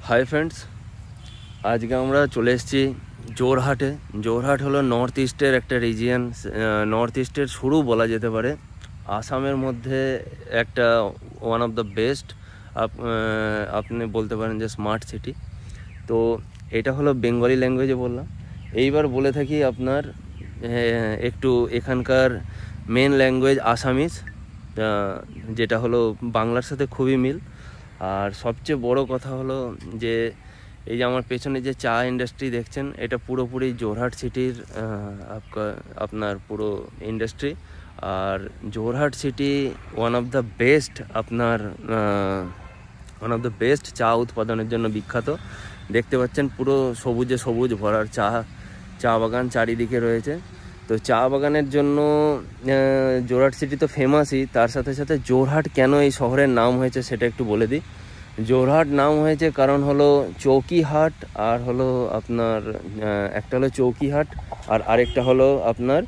Hi friends, আজকে আমরা চলে এসেছি জোরহাটে। জোরহাট হলো নর্থ ইস্টের একটা রিজিয়ন, নর্থ ইস্টের শুরু বলা যেতে পারে। আসামের মধ্যে একটা ওয়ান অফ দ্য বেস্ট, আপনি বলতে পারেন যে স্মার্ট সিটি। তো এটা হলো বেঙ্গলি ল্যাঙ্গুয়েজে বললাম। এইবার বলে থাকি আপনার একটু এখানকার মেন ল্যাঙ্গুয়েজ আসামিজ, যেটা হলো বাংলার সাথে খুবই মিল। আর সবচেয়ে বড় কথা হলো যে এই যে আমার পেছনে যে চা ইন্ডাস্ট্রি দেখছেন, এটা পুরোপুরি জোরহাট সিটির আপনার পুরো ইন্ডাস্ট্রি। আর Jorhat city one of the best চা উৎপাদনের জন্য বিখ্যাত। দেখতে পাচ্ছেন পুরো সবুজে সবুজ ভরার চা বাগান চারিদিকে রয়েছে। তো চা বাগানের জন্য জোরহাট সিটি তো ফেমাসই, তার সাথে সাথে জোরহাট কেন এই শহরের নাম হয়েছে সেটা একটু বলে দিই। জোরহাট নাম হয়েছে কারণ হলো চৌকিহাট, আর হলো আপনার একটা হলো চৌকিহাট আর আরেকটা হলো আপনার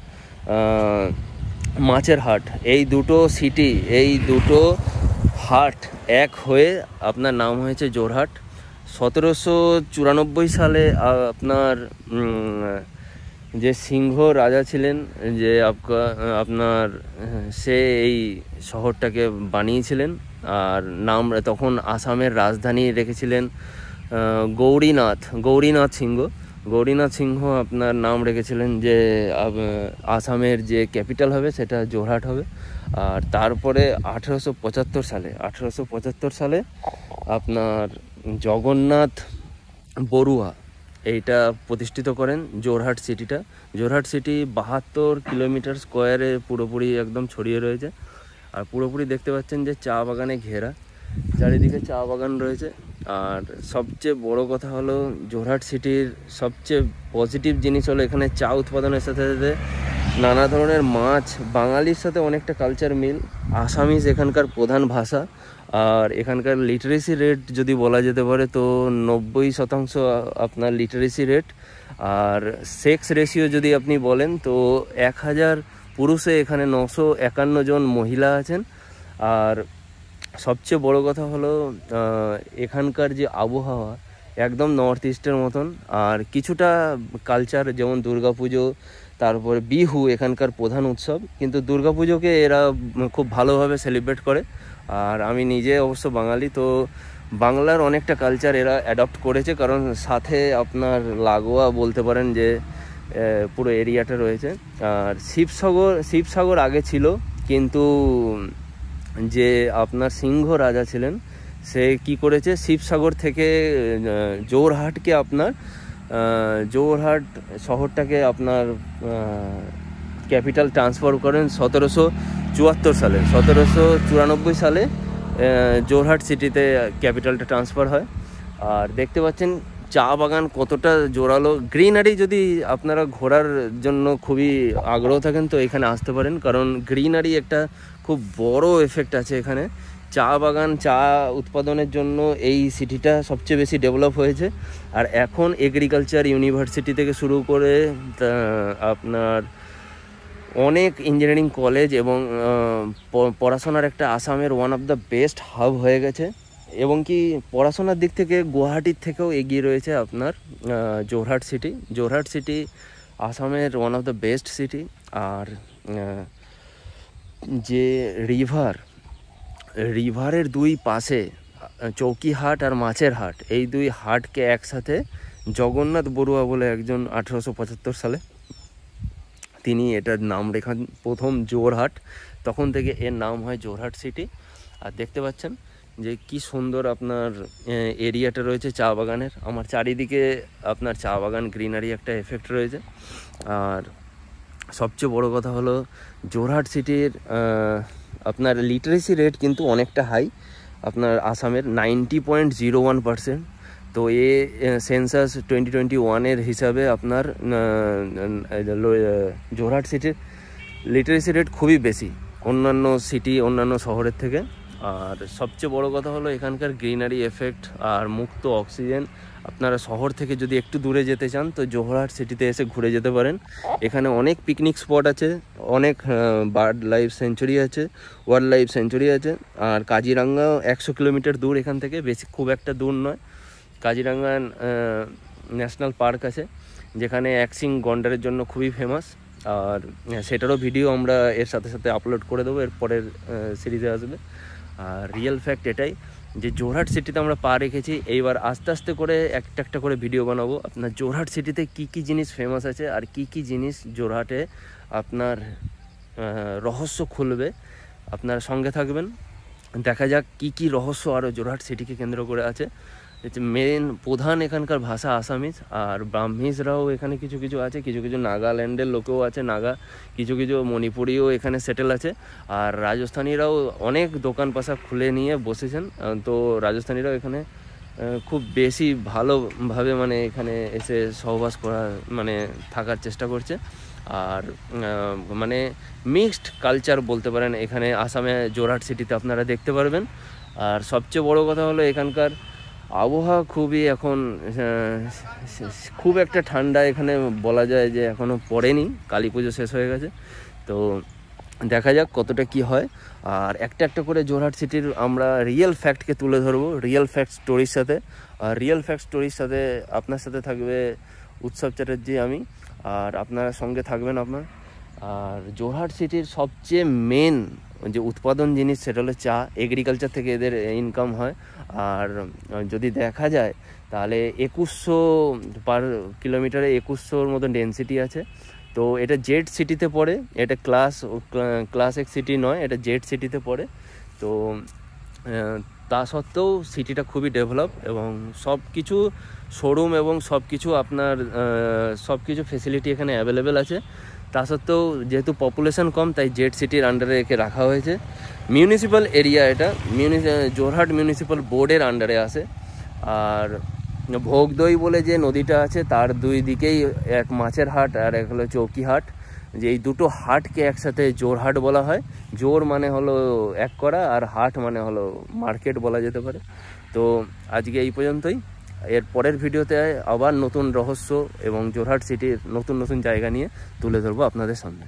মাছের হাট। এই দুটো হাট এক হয়ে আপনার নাম হয়েছে জোরহাট। 1794 সালে আপনার যে সিংহ রাজা ছিলেন, যে আপনার সে এই শহরটাকে বানিয়েছিলেন। আর নাম তখন আসামের রাজধানী রেখেছিলেন গৌরীনাথ সিংহ আপনার নাম রেখেছিলেন যে আসামের যে ক্যাপিটাল হবে সেটা জোরহাট হবে। আর তারপরে 1875 সালে আপনার জগন্নাথ বড়ুয়া এইটা প্রতিষ্ঠিত করেন জোরহাট সিটিটা। জোরহাট সিটি 72 কিলোমিটার স্কোয়ারে পুরোপুরি একদম ছড়িয়ে রয়েছে। আর পুরোপুরি দেখতে পাচ্ছেন যে চা বাগানে ঘেরা, চারিদিকে চা বাগান রয়েছে। আর সবচেয়ে বড় কথা হলো জোরহাট সিটির সবচেয়ে পজিটিভ জিনিস হলো এখানে চা উৎপাদনের সাথে সাথে নানা ধরনের মাছ। বাঙালির সাথে অনেকটা কালচার মিল। আসামিজ এখানকার প্রধান ভাষা। আর এখানকার লিটারেসি রেট যদি বলা যেতে পারে তো 90% আপনার লিটারেসি রেট। আর সেক্স রেশিও যদি আপনি বলেন তো 1000 পুরুষে এখানে 951 জন মহিলা আছেন। আর সবচেয়ে বড় কথা হলো এখানকার যে আবহাওয়া একদম নর্থ ইস্টের মতন। আর কিছুটা কালচার যেমন দুর্গাপুজো, তারপরে বিহু এখানকার প্রধান উৎসব, কিন্তু দুর্গাপুজোকে এরা খুব ভালোভাবে সেলিব্রেট করে। আর আমি নিজে অবশ্য বাঙালি, তো বাংলার অনেকটা কালচার এরা অ্যাডপ্ট করেছে, কারণ সাথে আপনার লাগোয়া বলতে পারেন যে পুরো এরিয়াটা রয়েছে। আর শিবসাগর আগে ছিল, কিন্তু যে আপনার সিংহ রাজা ছিলেন সে কি করেছে, শিবসাগর থেকে জোরহাটকে আপনার জোরহাট শহরটাকে আপনার ক্যাপিটাল ট্রান্সফার করেন 1794 সালে জোরহাট সিটিতে ক্যাপিটালটা ট্রান্সফার হয়। আর দেখতে পাচ্ছেন চা বাগান কতটা জোরালো, গ্রিনারি। যদি আপনারা ঘোরার জন্য খুবই আগ্রহ থাকেন তো এখানে আসতে পারেন, কারণ গ্রিনারি একটা খুব বড় এফেক্ট আছে এখানে। চা বাগান, চা উৎপাদনের জন্য এই সিটিটা সবচেয়ে বেশি ডেভেলপ হয়েছে। আর এখন এগ্রিকালচার ইউনিভার্সিটি থেকে শুরু করে আপনার অনেক ইঞ্জিনিয়ারিং কলেজ এবং পড়াশোনার একটা আসামের one of the best hub হয়ে গেছে। এবং কি পড়াশোনার দিক থেকে গুয়াহাটির থেকেও এগিয়ে রয়েছে আপনার জোরহাট সিটি আসামের one of the best city. আর যে রিভারের দুই পাশে চৌকিহাট আর মাছের হাট, এই দুই হাটকে একসাথে জগন্নাথ বড়ুয়া বলে একজন 1875 সালে তিনি এটার নাম রেখেন প্রথম জোরহাট। তখন থেকে এর নাম হয় জোরহাট সিটি। আর দেখতে পাচ্ছেন যে কি সুন্দর আপনার এরিয়াটা রয়েছে চা বাগানের। আমার চারিদিকে আপনার চা বাগান, গ্রিনারি একটা এফেক্ট রয়েছে। আর সবচেয়ে বড় কথা হলো জোরহাট সিটির আপনার লিটারেসি রেট কিন্তু অনেকটা হাই, আপনার আসামের 90.01%। তো সেন্সাস 2021 হিসাবে আপনার জোরহাট সিটির লিটারেসি রেট খুবই বেশি অন্যান্য শহরের থেকে। আর সবচেয়ে বড় কথা হলো এখানকার গ্রিনারি এফেক্ট আর মুক্ত অক্সিজেন। আপনারা শহর থেকে যদি একটু দূরে যেতে চান তো জোরহাট সিটিতে এসে ঘুরে যেতে পারেন। এখানে অনেক পিকনিক স্পট আছে, অনেক বার্ড লাইফ সেঞ্চুরি আছে, ওয়াইল্ড লাইফ সেঞ্চুরি আছে। আর কাজিরাঙ্গাও 100 কিলোমিটার দূর এখান থেকে, খুব একটা দূর নয়। কাজিরাঙ্গা ন্যাশনাল পার্ক আছে, যেখানে অ্যাক্সিং গন্ডারের জন্য খুবই ফেমাস। আর সেটারও ভিডিও আমরা এর সাথে সাথে আপলোড করে দেবো, এর পরের সিরিজে আসবে। আর রিয়েল ফ্যাক্ট এটাই যে যোরহাট সিটিতে আমরা পা রেখেছি, এইবার আস্তে আস্তে করে একটা একটা করে ভিডিও বানাবো। আপনার যোরহাট সিটিতে কি কি জিনিস ফেমাস আছে আর কি কি জিনিস যোরহাটে আপনার রহস্য খুলবে, আপনার সঙ্গে থাকবেন। দেখা যাক কি কি রহস্য আরও যোরহাট সিটিকে কেন্দ্র করে আছে। মেন প্রধান এখানকার ভাষা আসামিজ, আর ব্রাহ্মিজরাও এখানে কিছু কিছু আছে, কিছু কিছু নাগাল্যান্ডের লোকেও আছে, কিছু কিছু মণিপুরিও এখানে সেটেল আছে। আর রাজস্থানীরাও অনেক দোকান পাশা খুলে নিয়ে বসেছেন, তো রাজস্থানীরাও এখানে খুব বেশি ভালোভাবে মানে এখানে এসে সহবাস করা মানে থাকার চেষ্টা করছে। আর মানে মিক্সড কালচার বলতে পারেন এখানে আসামে যোরহাট সিটিতে আপনারা দেখতে পারবেন। আর সবচেয়ে বড় কথা হলো এখানকার আবহাওয়া খুবই এখন খুব একটা ঠান্ডা এখানে বলা যায় যে এখনও পড়েনি, কালী পুজো শেষ হয়ে গেছে, তো দেখা যাক কতটা কি হয়। আর একটা একটা করে যোরহাট সিটির আমরা রিয়েল ফ্যাক্টকে তুলে ধরবো, রিয়েল ফ্যাক্ট স্টোরির সাথে। আর রিয়েল ফ্যাক্ট স্টোরির সাথে আপনার সাথে থাকবে উৎসব চ্যাটার্জি, আমি, আর আপনার সঙ্গে থাকবেন আপনার। আর যোরহাট সিটির সবচেয়ে মেন যে উৎপাদন জিনিস সেটা হলো চা, এগ্রিকালচার থেকে এদের ইনকাম হয়। আর যদি দেখা যায় তাহলে 2100 পার কিলোমিটারে 2100-র মতন ডেনসিটি আছে। তো এটা জেড সিটিতে পড়ে, এটা ক্লাস এক সিটি নয়, এটা জেড সিটিতে পড়ে। তো তা সত্ত্বেও সিটিটা খুবই ডেভেলপ এবং সব কিছু শোরুম এবং সব কিছু আপনার সব কিছু ফেসিলিটি এখানে অ্যাভেলেবেল আছে। তা সত্ত্বেও যেহেতু পপুলেশন কম, তাই জেড সিটির আন্ডারে একে রাখা হয়েছে। মিউনিসিপ্যাল এরিয়া, এটা যোরহাট মিউনিসিপ্যাল বোর্ডের আন্ডারে আসে। আর ভোগদই বলে যে নদীটা আছে তার দুই দিকেই এক মাছের হাট আর এক হলো চৌকি হাট, যে এই দুটো হাটকে একসাথে যোরহাট বলা হয়। জোর মানে হলো এক করা, আর হাট মানে হলো মার্কেট বলা যেতে পারে। তো আজকে এই পর্যন্তই। এর পরের ভিডিওতে আবার নতুন রহস্য এবং যোরহাট সিটির নতুন নতুন জায়গা নিয়ে তুলে ধরবো আপনাদের সামনে।